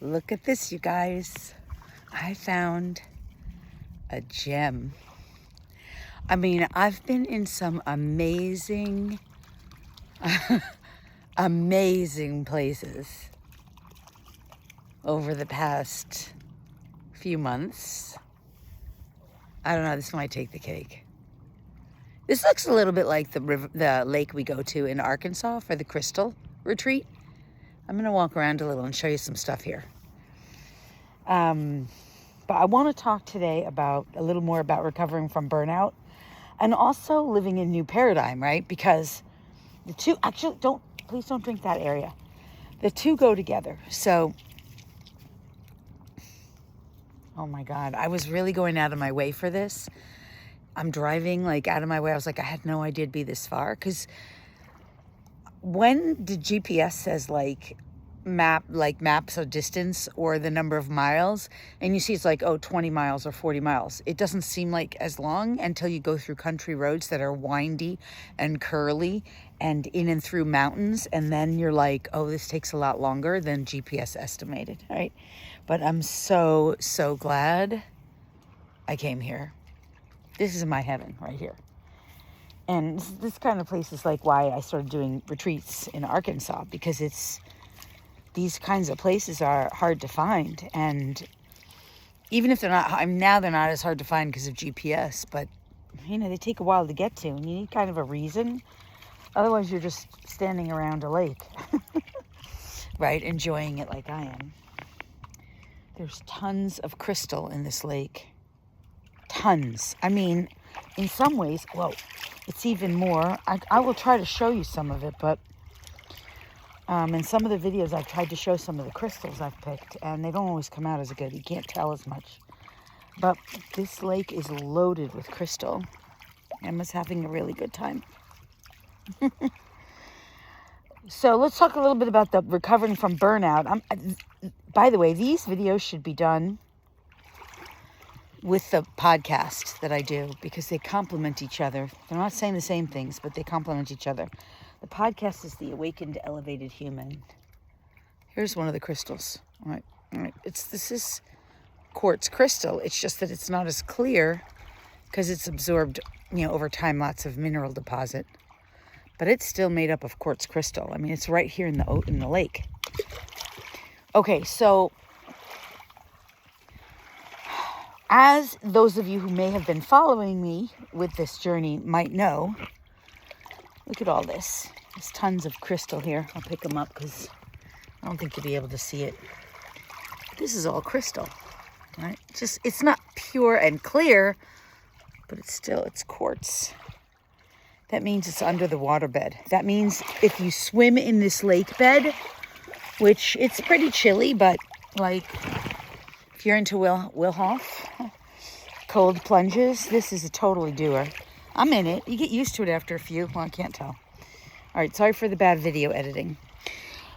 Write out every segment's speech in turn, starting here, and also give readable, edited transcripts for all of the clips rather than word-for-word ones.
Look at this, you guys. I found a gem. I mean, I've been in some amazing, amazing places over the past few months. I don't know, this might take the cake. This looks a little bit like the lake we go to in Arkansas for the crystal retreat. I'm gonna walk around a little and show you some stuff here. But I want to talk today about a little more about recovering from burnout and also living in a new paradigm, right? Because the two, actually, please don't drink that area. The two go together. So, oh my God, I was really going out of my way for this. I'm driving like out of my way. I was like, I had no idea it'd be this far. Because when the GPS says maps a distance or the number of miles, and you see it's like, 20 miles or 40 miles, it doesn't seem like as long until you go through country roads that are windy and curly and in and through mountains, and then you're like, this takes a lot longer than GPS estimated, right? But I'm so glad I came here. This is my heaven right here. And this kind of place is like why I started doing retreats in Arkansas, because these kinds of places are hard to find. And even if they're not as hard to find because of GPS, but they take a while to get to, and you need kind of a reason. Otherwise you're just standing around a lake, right? Enjoying it like I am. There's tons of crystal in this lake. Tons. I mean, in some ways, it's even more. I will try to show you some of it, but in some of the videos I've tried to show some of the crystals I've picked, and they don't always come out as good. You can't tell as much. But this lake is loaded with crystal. Emma's having a really good time. So let's talk a little bit about the recovering from burnout. By the way, these videos should be done with the podcast that I do, because they complement each other. They're not saying the same things, but they complement each other. The podcast is The Awakened Elevated Human. Here's one of the crystals. All right. This is quartz crystal. It's just that it's not as clear because it's absorbed, over time, lots of mineral deposit. But it's still made up of quartz crystal. I mean, it's right here in the lake. Okay, so as those of you who may have been following me with this journey might know, look at all this. There's tons of crystal here. I'll pick them up because I don't think you'll be able to see it. This is all crystal, right? It's not pure and clear, but it's quartz. That means it's under the waterbed. That means if you swim in this lake bed, which it's pretty chilly, but like if you're into Wim Hof, cold plunges, this is a totally doer. I'm in it. You get used to it after a few. Well, I can't tell. All right, sorry for the bad video editing.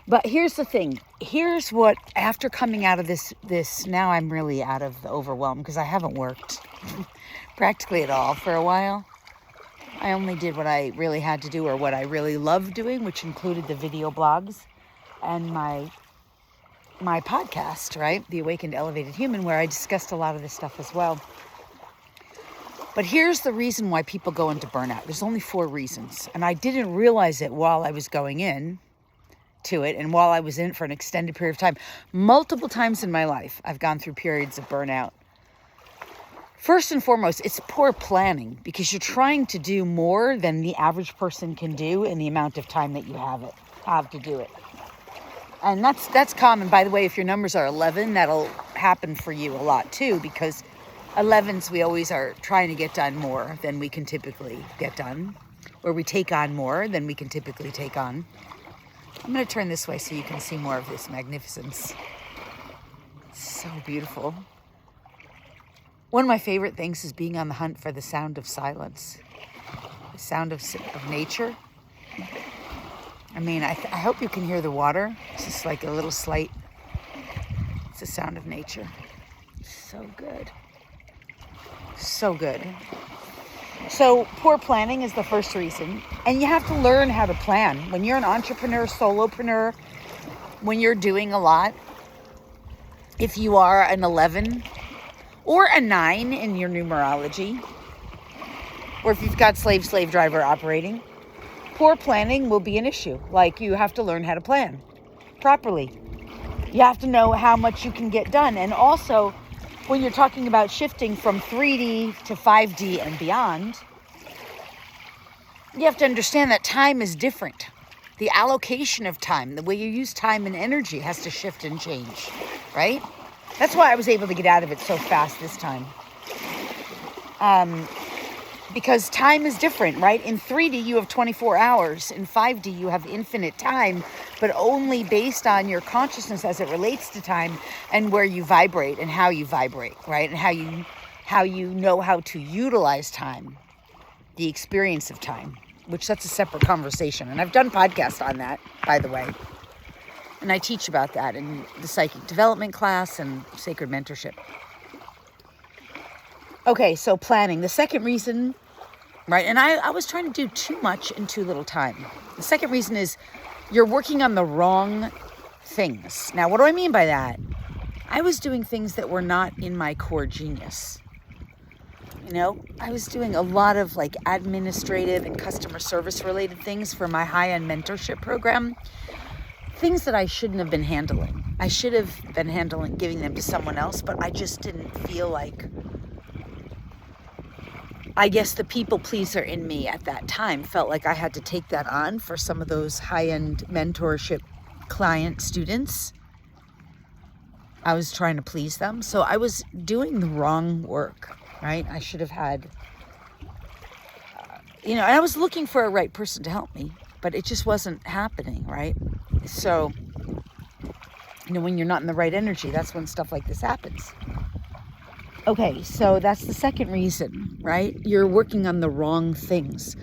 But here's the thing. Here's what, after coming out of this, now I'm really out of the overwhelm because I haven't worked practically at all for a while. I only did what I really had to do, or what I really loved doing, which included the video blogs and my podcast, right? The Awakened Elevated Human, where I discussed a lot of this stuff as well. But here's the reason why people go into burnout. There's only 4 reasons. And I didn't realize it while I was going in to it and while I was in it for an extended period of time. Multiple times in my life, I've gone through periods of burnout. First and foremost, it's poor planning, because you're trying to do more than the average person can do in the amount of time that you have to do it. And that's common. By the way, if your numbers are 11, that'll happen for you a lot too, because 11s, we always are trying to get done more than we can typically get done, or we take on more than we can typically take on. I'm going to turn this way so you can see more of this magnificence. It's so beautiful. One of my favorite things is being on the hunt for the sound of silence, the sound of nature. I mean, I hope you can hear the water. It's just like a little slight. It's the sound of nature. So good. So good. So poor planning is the first reason. And you have to learn how to plan. When you're an entrepreneur, solopreneur, when you're doing a lot, if you are an 11 or a 9 in your numerology, or if you've got slave driver operating, poor planning will be an issue. Like, you have to learn how to plan properly. You have to know how much you can get done. And also, when you're talking about shifting from 3D to 5D and beyond, you have to understand that time is different. The allocation of time, the way you use time and energy has to shift and change, right? That's why I was able to get out of it so fast this time. Because time is different, right? In 3D, you have 24 hours. In 5D, you have infinite time, but only based on your consciousness as it relates to time and where you vibrate and how you vibrate, right? And how you know how to utilize time, the experience of time, which that's a separate conversation. And I've done podcasts on that, by the way. And I teach about that in the psychic development class and sacred mentorship. Okay, so planning. The second reason, right, and I was trying to do too much in too little time. The second reason is you're working on the wrong things. Now, what do I mean by that? I was doing things that were not in my core genius. You know, I was doing a lot of like administrative and customer service related things for my high-end mentorship program. Things that I shouldn't have been handling. I should have been giving them to someone else, but I just didn't feel like, I guess the people pleaser in me at that time felt like I had to take that on for some of those high-end mentorship client students. I was trying to please them. So I was doing the wrong work, right? I should have had, and I was looking for a right person to help me, but it just wasn't happening, right? So, when you're not in the right energy, that's when stuff like this happens. Okay, so that's the second reason, right? You're working on the wrong things.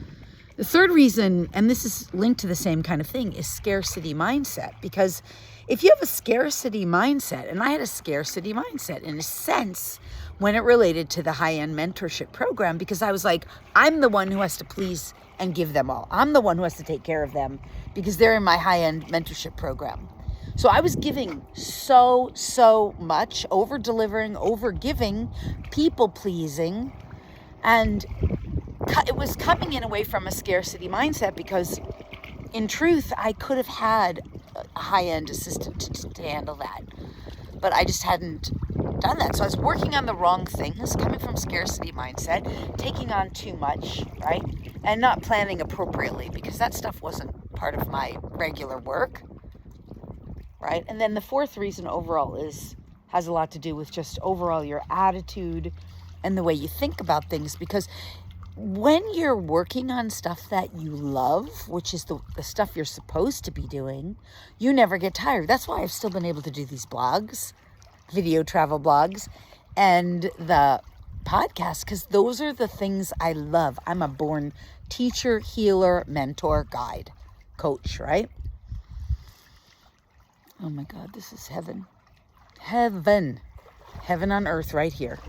The third reason, and this is linked to the same kind of thing, is scarcity mindset. Because if you have a scarcity mindset, and I had a scarcity mindset in a sense when it related to the high-end mentorship program, because I was like, I'm the one who has to please and give them all. I'm the one who has to take care of them because they're in my high-end mentorship program. So I was giving so much, over-delivering, over-giving, people-pleasing, and it was coming in away from a scarcity mindset because, in truth, I could have had a high-end assistant to handle that, but I just hadn't done that. So I was working on the wrong things, coming from scarcity mindset, taking on too much, right? And not planning appropriately because that stuff wasn't part of my regular work. Right? And then the fourth reason overall has a lot to do with just overall your attitude and the way you think about things. Because when you're working on stuff that you love, which is the stuff you're supposed to be doing, you never get tired. That's why I've still been able to do these blogs, video travel blogs, and the podcast, because those are the things I love. I'm a born teacher, healer, mentor, guide, coach, right? Oh my God, this is heaven. Heaven. Heaven on earth right here.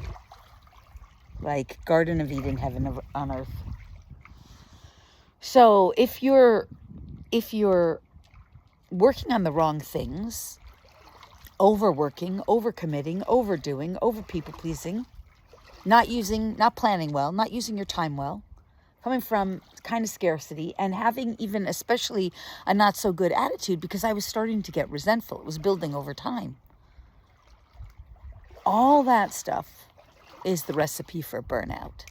Like Garden of Eden, heaven on earth. So if you're working on the wrong things, overworking, overcommitting, overdoing, over people pleasing, not planning well, not using your time well, coming from kind of scarcity and having even especially a not so good attitude because I was starting to get resentful. It was building over time. All that stuff is the recipe for burnout.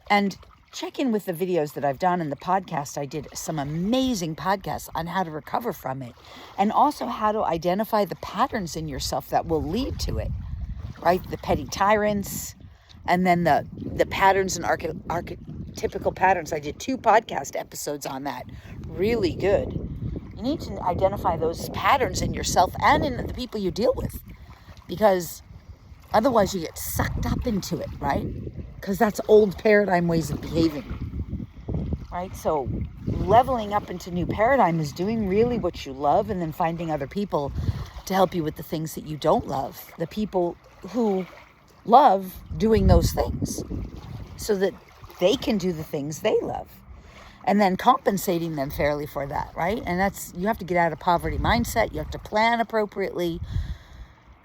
And check in with the videos that I've done in the podcast. I did some amazing podcasts on how to recover from it and also how to identify the patterns in yourself that will lead to it, right? The petty tyrants, and then the patterns and archetypical patterns. I did 2 podcast episodes on that. Really good. You need to identify those patterns in yourself and in the people you deal with, because otherwise you get sucked up into it, right? Because that's old paradigm ways of behaving, right? So leveling up into new paradigm is doing really what you love and then finding other people to help you with the things that you don't love. The people who love doing those things so that they can do the things they love, and then compensating them fairly for that, right? And you have to get out of poverty mindset. You have to plan appropriately.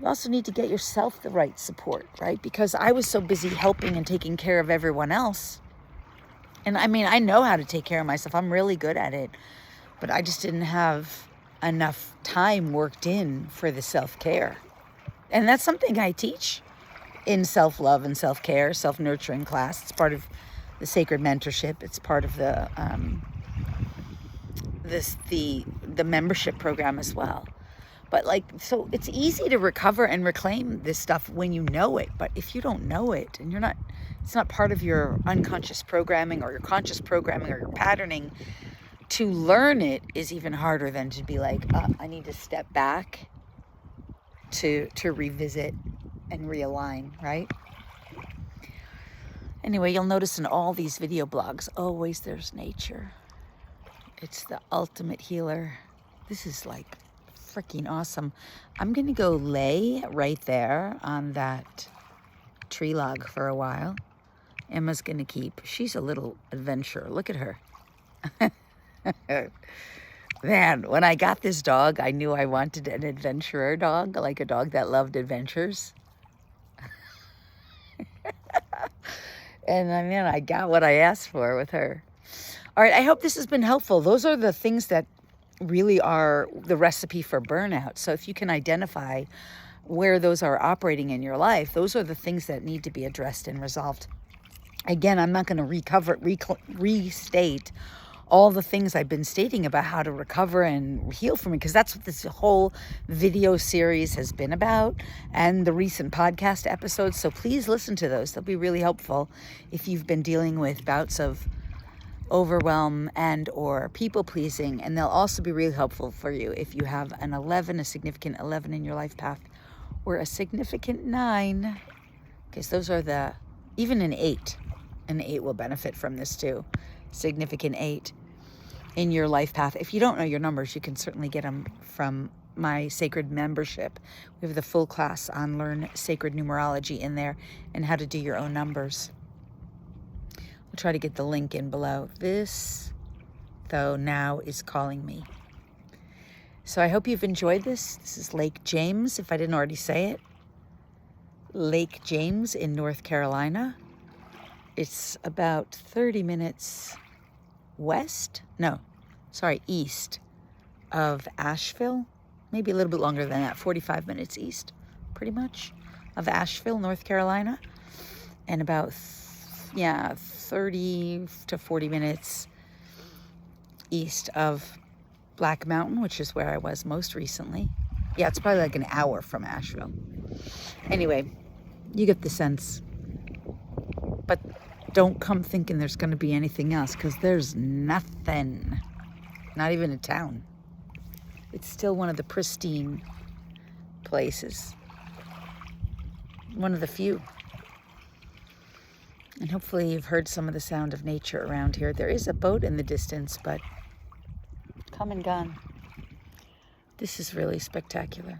You also need to get yourself the right support, right? Because I was so busy helping and taking care of everyone else. And I mean, I know how to take care of myself. I'm really good at it. But I just didn't have enough time worked in for the self-care. And that's something I teach in self-love and self-care, self-nurturing class. It's part of the sacred mentorship. It's part of the the membership program as well. But like, so it's easy to recover and reclaim this stuff when you know it. But if you don't know it and it's not part of your unconscious programming or your conscious programming or your patterning, to learn it is even harder than to be like, I need to step back to revisit and realign, right? Anyway, you'll notice in all these video blogs, always there's nature. It's the ultimate healer. This is like freaking awesome. I'm going to go lay right there on that tree log for a while. Emma's going to she's a little adventurer. Look at her. Man, when I got this dog, I knew I wanted an adventurer dog, like a dog that loved adventures. And I mean, I got what I asked for with her. All right, I hope this has been helpful. Those are the things that really are the recipe for burnout. So if you can identify where those are operating in your life, those are the things that need to be addressed and resolved. Again, I'm not going to restate all the things I've been stating about how to recover and heal from it, because that's what this whole video series has been about, and the recent podcast episodes. So please listen to those. They'll be really helpful if you've been dealing with bouts of overwhelm and or people pleasing, and they'll also be really helpful for you if you have a significant 11 in your life path, or a significant 9, because those are even an 8 will benefit from this too. Significant 8 in your life path. If you don't know your numbers, you can certainly get them from my sacred membership. We have the full class on Learn Sacred Numerology in there and how to do your own numbers. I'll try to get the link in below. This, though, now is calling me. So I hope you've enjoyed this. This is Lake James, if I didn't already say it. Lake James in North Carolina. It's about 30 minutes east of Asheville. Maybe a little bit longer than that, 45 minutes east, pretty much, of Asheville, North Carolina. And about, 30 to 40 minutes east of Black Mountain, which is where I was most recently. Yeah, it's probably like an hour from Asheville. Anyway, you get the sense. But don't come thinking there's going to be anything else, because there's nothing. Not even a town. It's still one of the pristine places. One of the few. And hopefully you've heard some of the sound of nature around here. There is a boat in the distance, but come and gone. This is really spectacular.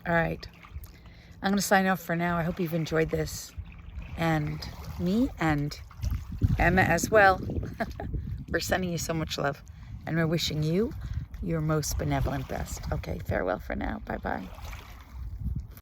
All right. I'm going to sign off for now. I hope you've enjoyed this. And me and Emma as well. We're sending you so much love. And we're wishing you your most benevolent best. Okay, farewell for now. Bye-bye.